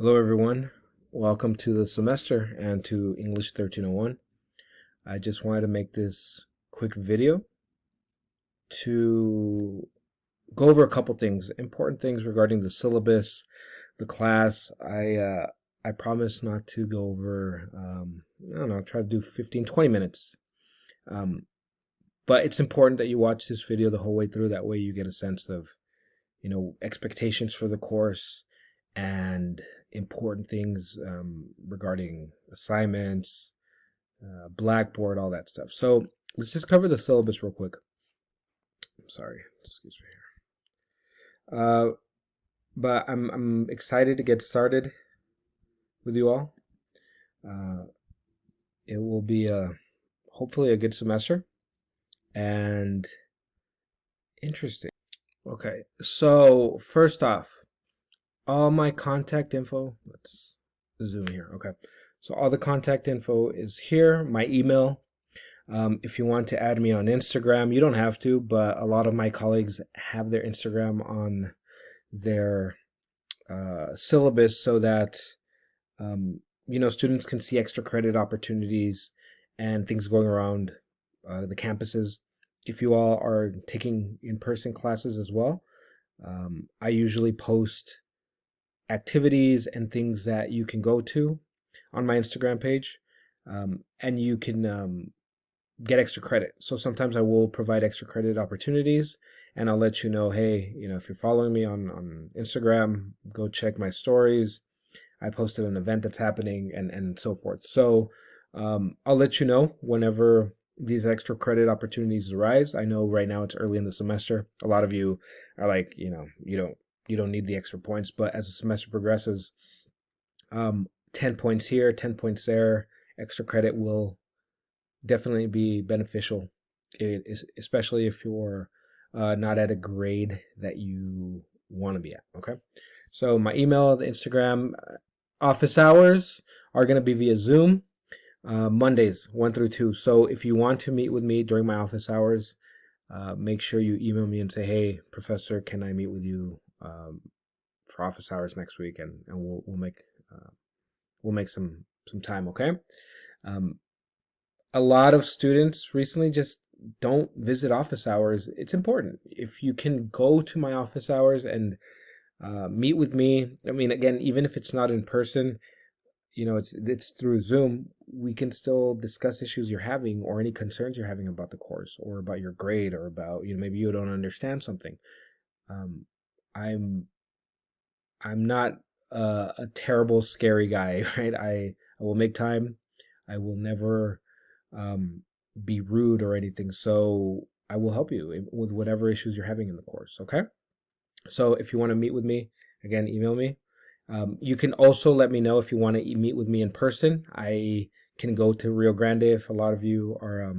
Hello, everyone. Welcome to the semester and to English 1301. I just wanted to make this quick video to go over a couple things, important things regarding the syllabus, the class. I promise not to go over, I don't know, try to do 15, 20 minutes. But it's important that you watch this video the whole way through. That way you get a sense of, expectations for the course and important things regarding assignments, Blackboard, all that stuff. So let's just cover the syllabus real quick. I'm sorry, excuse me here. But I'm excited to get started with you all. It will be hopefully a good semester and interesting. Okay, so first off, all my contact info. Let's zoom here. Okay, so all the contact info is here. My email. If you want to add me on Instagram, you don't have to, but a lot of my colleagues have their Instagram on their syllabus so that students can see extra credit opportunities and things going around the campuses. If you all are taking in-person classes as well, I usually post activities and things that you can go to on my Instagram page, and you can get extra credit. So sometimes I will provide extra credit opportunities, and I'll let you know, hey, if you're following me on Instagram, go check my stories. I posted an event that's happening and so forth. So I'll let you know whenever these extra credit opportunities arise. I know right now it's early in the semester. A lot of you are like, you don't need the extra points, but as the semester progresses, 10 points here, 10 points there, extra credit will definitely be beneficial, especially if you're not at a grade that you want to be at. Okay, so my email, the Instagram, office hours are going to be via Zoom, Mondays 1 through 2. So if you want to meet with me during my office hours, make sure you email me and say, hey, professor, can I meet with you for office hours next week, and we'll make some time. Okay. A lot of students recently just don't visit office hours. It's important. If you can go to my office hours and meet with me, I mean, again, even if it's not in person, it's through Zoom, we can still discuss issues you're having or any concerns you're having about the course or about your grade or about, maybe you don't understand something. I'm not a terrible, scary guy, right? I will make time. I will never be rude or anything. So I will help you with whatever issues you're having in the course. Okay. So if you want to meet with me, again, email me. You can also let me know if you want to meet with me in person. I can go to Rio Grande if a lot of you are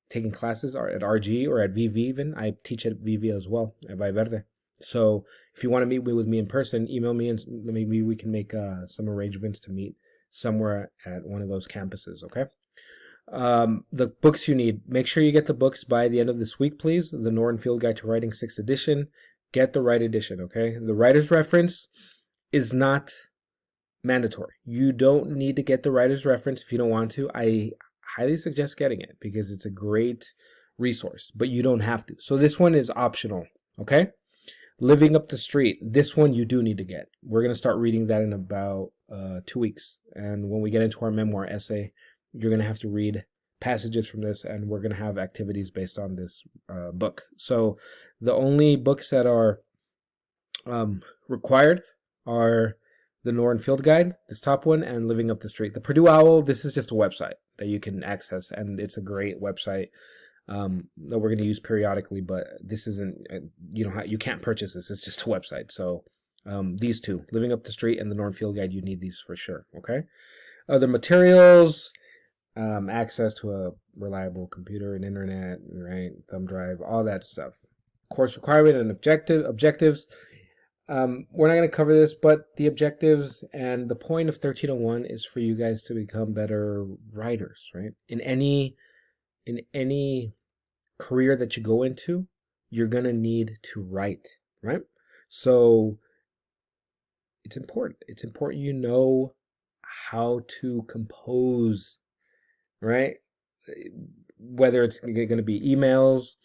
taking classes or at RG or at VV even. I teach at VV as well, at Valverde. So if you want to meet with me in person, email me and maybe we can make some arrangements to meet somewhere at one of those campuses, okay? The books you need. Make sure you get the books by the end of this week, please. The Norton Field Guide to Writing 6th edition. Get the right edition, okay? The writer's reference is not mandatory. You don't need to get the writer's reference if you don't want to. I highly suggest getting it because it's a great resource, but you don't have to. So this one is optional, okay? Living Up the Street. This one you do need to get. We're going to start reading that in about 2 weeks. And when we get into our memoir essay, you're going to have to read passages from this, and we're going to have activities based on this book. So the only books that are required are the Norton Field Guide, this top one, and Living Up the Street. The Purdue Owl, this is just a website that you can access, and it's a great website that we're going to use periodically, but this isn't, you can't purchase this. It's just a website. So these two, Living Up the Street and the Norton Field Guide, you need these for sure, okay? Other materials, access to a reliable computer and internet, right? Thumb drive, all that stuff. Course requirement and objectives. We're not going to cover this, but the objectives and the point of 1301 is for you guys to become better writers, right? In any career that you go into, you're going to need to write, right? So it's important. It's important you know how to compose, right? Whether it's going to be emails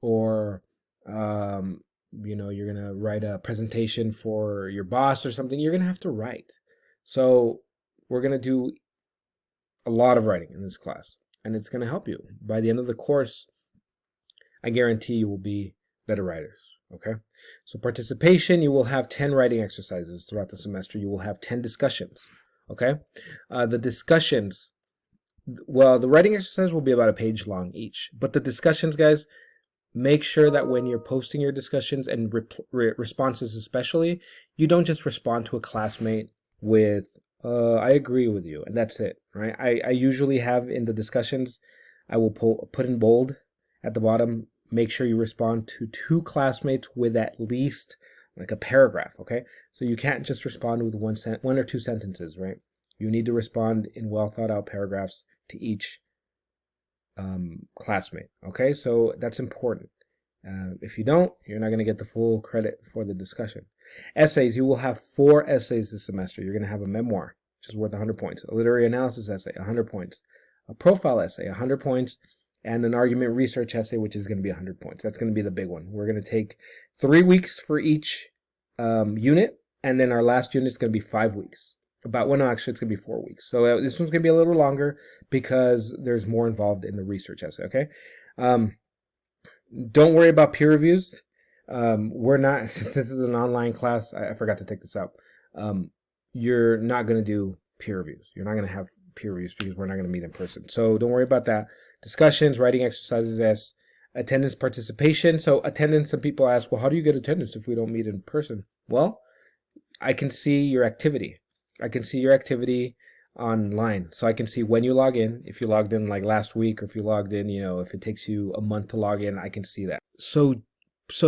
or you're going to write a presentation for your boss or something, you're going to have to write. So we're going to do a lot of writing in this class, and it's going to help you. By the end of the course, I guarantee you will be better writers. Okay? So participation, you will have 10 writing exercises throughout the semester. You will have 10 discussions. Okay? The discussions, well, the writing exercise will be about a page long each, but the discussions, guys, make sure that when you're posting your discussions and responses especially, you don't just respond to a classmate with, I agree with you, and that's it, right? I usually have in the discussions, I will put in bold at the bottom, make sure you respond to 2 classmates with at least like a paragraph, okay? So you can't just respond with one or 2 sentences, right? You need to respond in well thought out paragraphs to each classmate, okay? So that's important. If you don't, you're not going to get the full credit for the discussion. Essays, you will have 4 essays this semester. You're going to have a memoir, which is worth 100 points, a literary analysis essay, 100 points, a profile essay, 100 points, and an argument research essay, which is going to be 100 points. That's going to be the big one. We're going to take 3 weeks for each unit, and then our last unit is going to be 5 weeks. Actually, it's going to be 4 weeks. So this one's going to be a little longer because there's more involved in the research essay, okay? Don't worry about peer reviews. We're not, since this is an online class, I forgot to take this out. You're not going to do peer reviews. You're not going to have peer reviews because we're not going to meet in person. So don't worry about that. Discussions, writing exercises, yes. Attendance, participation. So attendance, some people ask, well, how do you get attendance if we don't meet in person? Well, I can see your activity. I can see your activity online. So I can see when you log in, if you logged in like last week, or if you logged in, if it takes you a month to log in, I can see that. So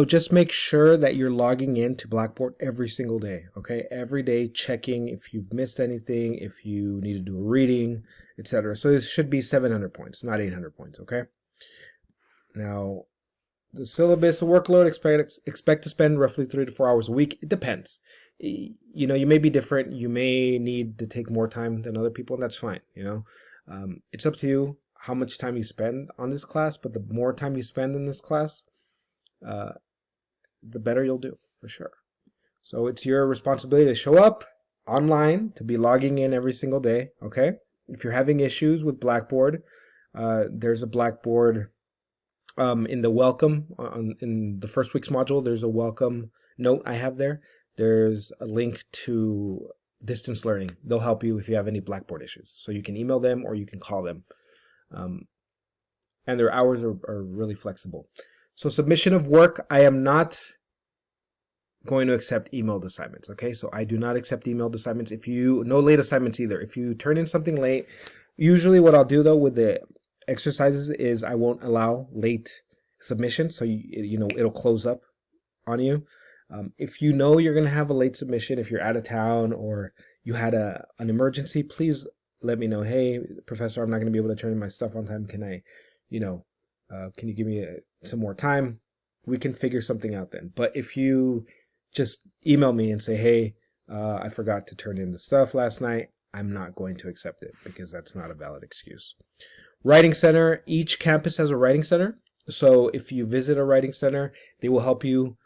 just make sure that you're logging in to Blackboard every single day, okay? Every day, checking if you've missed anything, if you need to do a reading, etc. So this should be 700 points, not 800 points, okay? Now, the syllabus, the workload, expect to spend roughly 3 to 4 hours a week. It depends. You may be different. You may need to take more time than other people, and that's fine. It's up to you how much time you spend on this class, but the more time you spend in this class, the better you'll do, for sure. So it's your responsibility to show up online, to be logging in every single day, okay? If you're having issues with Blackboard, there's a Blackboard in the welcome, in the first week's module, there's a welcome note I have there. There's a link to distance learning. They'll help you if you have any Blackboard issues. So you can email them or you can call them. And their hours are really flexible. So submission of work, I am not going to accept emailed assignments, okay? So I do not accept emailed assignments. No late assignments either. If you turn in something late, usually what I'll do though with the exercises is I won't allow late submission. So it'll close up on you. If you know you're going to have a late submission, if you're out of town or you had an emergency, please let me know. Hey, professor, I'm not going to be able to turn in my stuff on time. Can I, can you give me some more time? We can figure something out then. But if you just email me and say, hey, I forgot to turn in the stuff last night, I'm not going to accept it because that's not a valid excuse. Writing center, each campus has a writing center. So if you visit a writing center, they will help you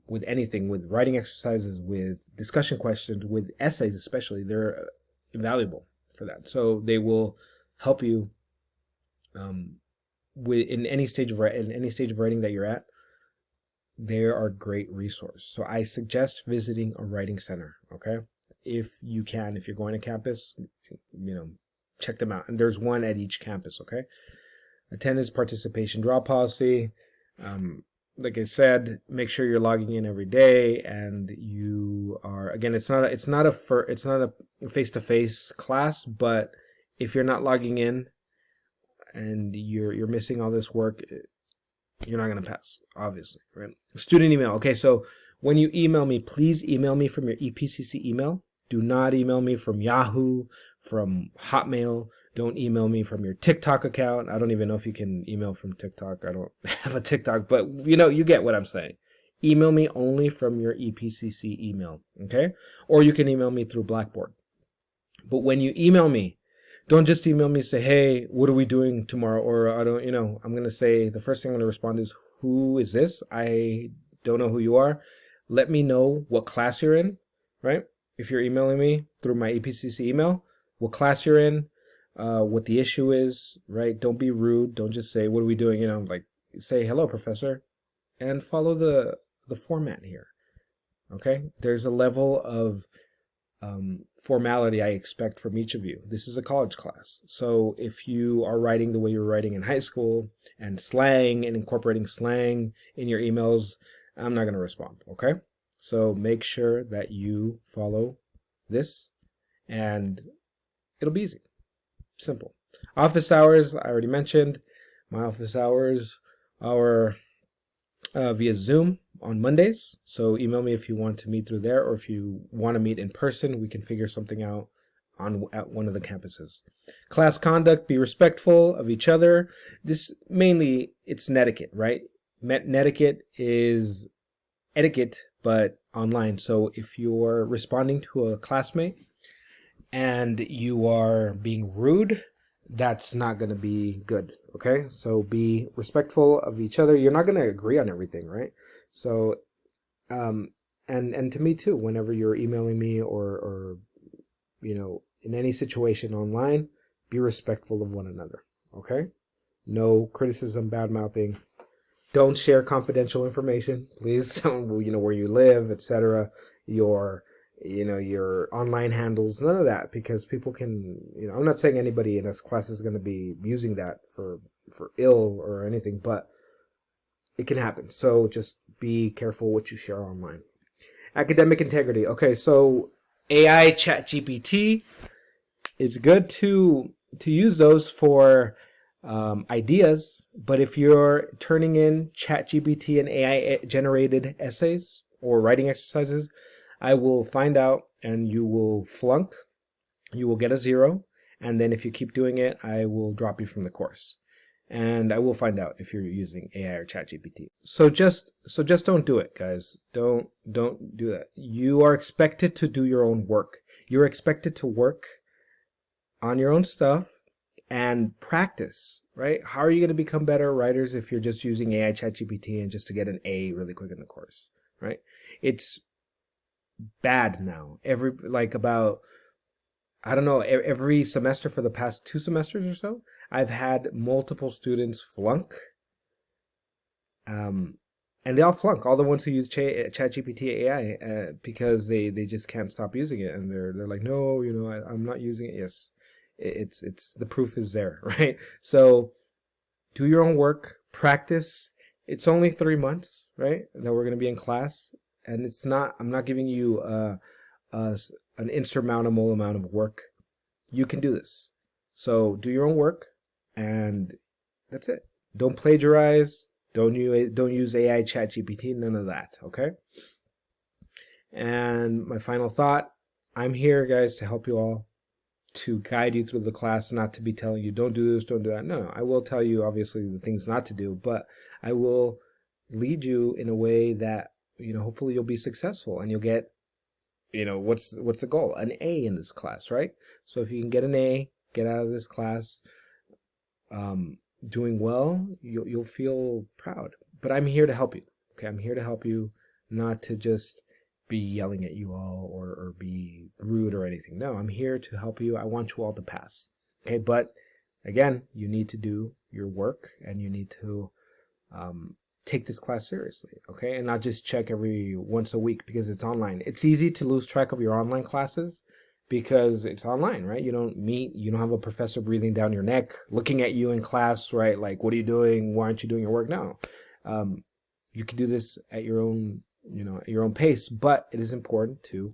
with anything, with writing exercises, with discussion questions, with essays especially. They're invaluable for that. So they will help you in any stage of writing that you're at. They are a great resource. So I suggest visiting a writing center, okay? If you can, if you're going to campus, check them out. And there's one at each campus, okay? Attendance, participation, draw policy. Like I said, make sure you're logging in every day, and you are, again, it's not a face-to-face class, but if you're not logging in and you're missing all this work, you're not going to pass, obviously, right? Student email. Okay, so when you email me, please email me from your EPCC email. Do not email me from Yahoo, from Hotmail. Don't email me from your TikTok account. I don't even know if you can email from TikTok. I don't have a TikTok, but you get what I'm saying. email me only from your EPCC email, okay? Or you can email me through Blackboard. But when you email me, don't just email me and say, hey, what are we doing tomorrow? Or I don't, I'm going to say, the first thing I'm going to respond is, who is this? I don't know who you are. Let me know what class you're in, right? If you're emailing me through my EPCC email, what class you're in, what the issue is, right? Don't be rude. Don't just say, what are we doing? Like say, hello, professor, and follow the format here, okay? There's a level of formality I expect from each of you. This is a college class. So if you are writing the way you were writing in high school and slang and incorporating slang in your emails, I'm not going to respond, okay? So make sure that you follow this and it'll be easy. Simple. Office hours, I already mentioned. My office hours are via Zoom on Mondays. So email me if you want to meet through there, or if you want to meet in person, we can figure something out at one of the campuses. Class conduct, be respectful of each other. This mainly, it's netiquette, right? Netiquette is etiquette, but online. So if you're responding to a classmate and you are being rude, that's not going to be good. Okay, so be respectful of each other. You're not going to agree on everything, right? So and to me too, whenever you're emailing me or in any situation online, be respectful of one another. Okay, no criticism, bad mouthing. Don't share confidential information, please. Don't, where you live, etc. Your online handles, none of that, because people can, I'm not saying anybody in this class is going to be using that for ill or anything, but it can happen. So just be careful what you share online. Academic integrity. Okay, so AI chat GPT, it's good to use those for ideas, but if you're turning in chat GPT and AI generated essays or writing exercises, I will find out and you will flunk. You will get a 0. And then if you keep doing it, I will drop you from the course. And I will find out if you're using AI or ChatGPT. So just don't do it, guys. Don't do that. You are expected to do your own work. You're expected to work on your own stuff and practice, right? How are you going to become better writers if you're just using AI ChatGPT and just to get an A really quick in the course, right? It's bad now. I don't know, every semester for the past 2 semesters or so, I've had multiple students flunk. And they all flunk, all the ones who use ChatGPT AI, because they just can't stop using it, and they're like, no, I'm not using it. Yes, it's the proof is there, right? So do your own work, practice. It's only 3 months, right, that we're going to be in class, and I'm not giving you an insurmountable amount of work. You can do this. So do your own work, and that's it. Don't plagiarize. Don't use AI ChatGPT. None of that. Okay. And my final thought: I'm here, guys, to help you all, to guide you through the class, not to be telling you don't do this, don't do that. No, I will tell you obviously the things not to do, but I will lead you in a way that hopefully you'll be successful and you'll get what's the goal? An A in this class, right? So if you can get an A, get out of this class doing well, you'll feel proud. But I'm here to help you. Okay, I'm here to help you, not to just be yelling at you all or be rude or anything. No, I'm here to help you. I want you all to pass. Okay, but again, you need to do your work and you need to take this class seriously, okay? And not just check every once a week because it's online. It's easy to lose track of your online classes because it's online, right? You don't have a professor breathing down your neck, looking at you in class, right? Like, what are you doing? Why aren't you doing your work? No. You can do this at your own, at your own pace, but it is important to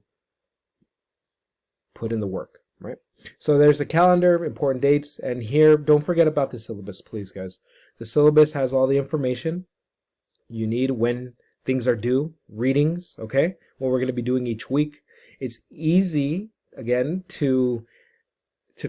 put in the work, right? So there's a calendar, important dates, and here, don't forget about the syllabus, please, guys. The syllabus has all the information you need when things are due, readings, okay? What we're going to be doing each week. It's easy, again, to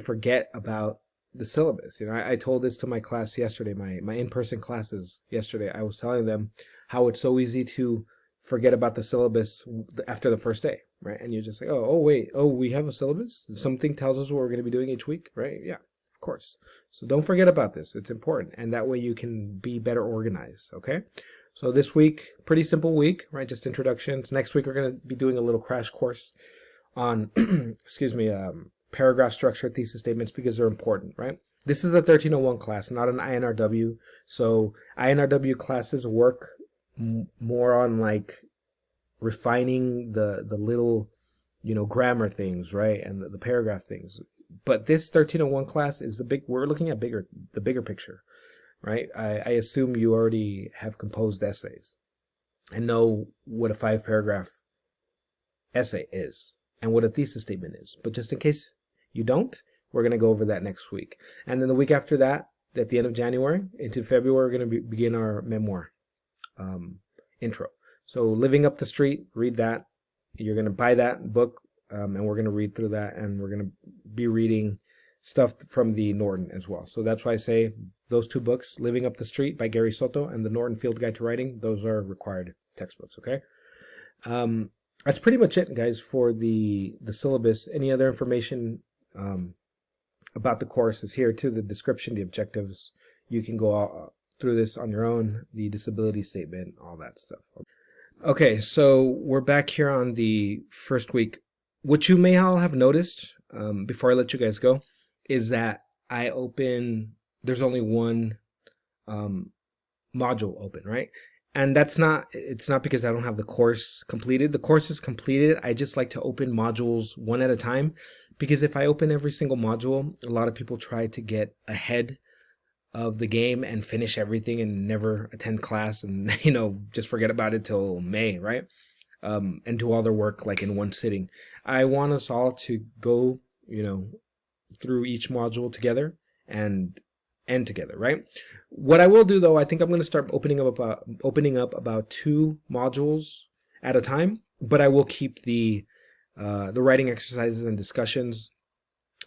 forget about the syllabus. I told this to my class yesterday, my in-person classes yesterday. I was telling them how it's so easy to forget about the syllabus after the first day, right? And you're just like, oh wait, oh, we have a syllabus? Something tells us what we're going to be doing each week, right? Yeah, of course. So don't forget about this. It's important. And that way you can be better organized, okay? So this week, pretty simple week, right? Just introductions. Next week, we're going to be doing a little crash course on, excuse me, paragraph structure, thesis statements, because they're important, right? This is a 1301 class, not an INRW. So INRW classes work more on like refining the little, grammar things, right? And the paragraph things. But this 1301 class is we're looking at the bigger picture, right? I assume you already have composed essays and know what a 5-paragraph essay is and what a thesis statement is. But just in case you don't, we're going to go over that next week. And then the week after that, at the end of January into February, we're going to begin our memoir intro. So Living Up the Street, read that. You're going to buy that book, and we're going to read through that, and we're going to be reading stuff from the Norton as well. So that's why I say those 2 books, Living Up the Street by Gary Soto and the Norton Field Guide to Writing, those are required textbooks, okay? That's pretty much it, guys, for the syllabus. Any other information about the course is here too, the description, the objectives. You can go through this on your own, the disability statement, all that stuff. Okay, so we're back here on the first week. What you may all have noticed, before I let you guys go, is that there's only one module open, right? And it's not because I don't have the course completed. The course is completed. I just like to open modules one at a time, because if I open every single module, a lot of people try to get ahead of the game and finish everything and never attend class and, just forget about it till May, right? And do all their work like in one sitting. I want us all to go, through each module together and end together, right? What I will do though, I think I'm going to start opening up about 2 modules at a time, but I will keep the writing exercises and discussions.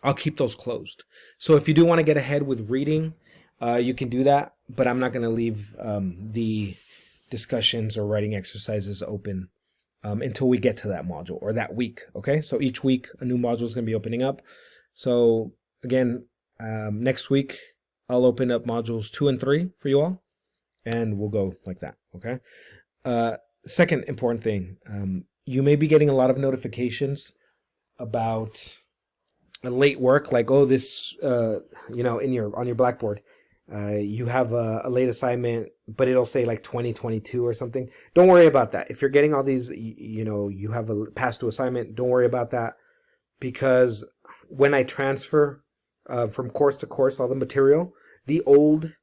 I'll keep those closed. So if you do want to get ahead with reading, you can do that, but I'm not going to leave the discussions or writing exercises open until we get to that module or that week. Okay, so each week a new module is going to be opening up. So again, next week I'll open up modules 2 and 3 for you all, and we'll go like that. Okay. Second important thing, you may be getting a lot of notifications about a late work, like, oh, this, on your Blackboard, you have a late assignment, but it'll say like 2022 or something. Don't worry about that. If you're getting all these, you have a past due assignment, don't worry about that, because when I transfer from course to course all the material, the old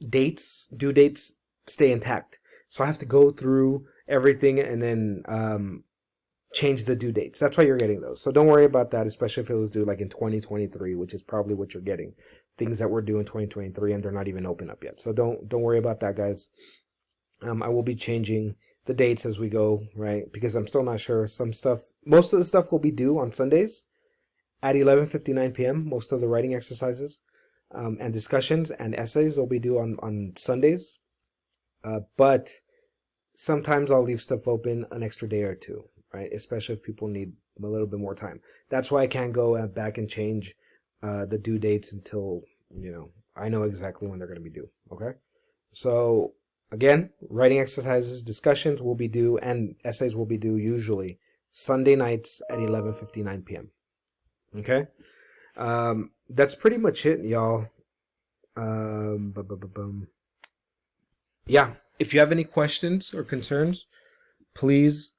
due dates stay intact. So I have to go through everything and then change the due dates. That's why you're getting those. So don't worry about that, especially if it was due like in 2023, which is probably what you're getting. Things that were due in 2023 and they're not even open up yet. So don't worry about that, guys. I will be changing the dates as we go, right? Because I'm still not sure. Most of the stuff will be due on Sundays at 11:59 p.m. Most of the writing exercises and discussions and essays will be due on Sundays. But sometimes I'll leave stuff open an extra day or two, right? Especially if people need a little bit more time. That's why I can't go back and change the due dates until, I know exactly when they're going to be due, okay? So, again, writing exercises, discussions will be due, and essays will be due usually Sunday nights at 11:59 p.m., okay? That's pretty much it, y'all. Yeah, if you have any questions or concerns, please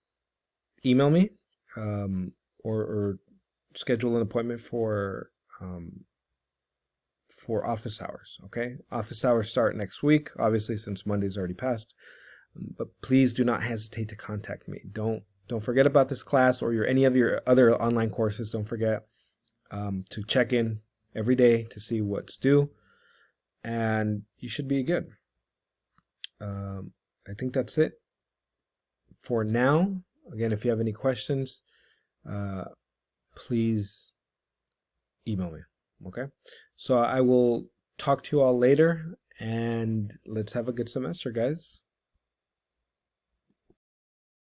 email me or schedule an appointment for office hours. Okay, office hours start next week, obviously, since Monday's already passed. But please do not hesitate to contact me. Don't forget about this class or any of your other online courses. Don't forget to check in every day to see what's due, and you should be good. I think that's it for now. Again, if you have any questions, please email me. Okay, so I will talk to you all later, and let's have a good semester, guys.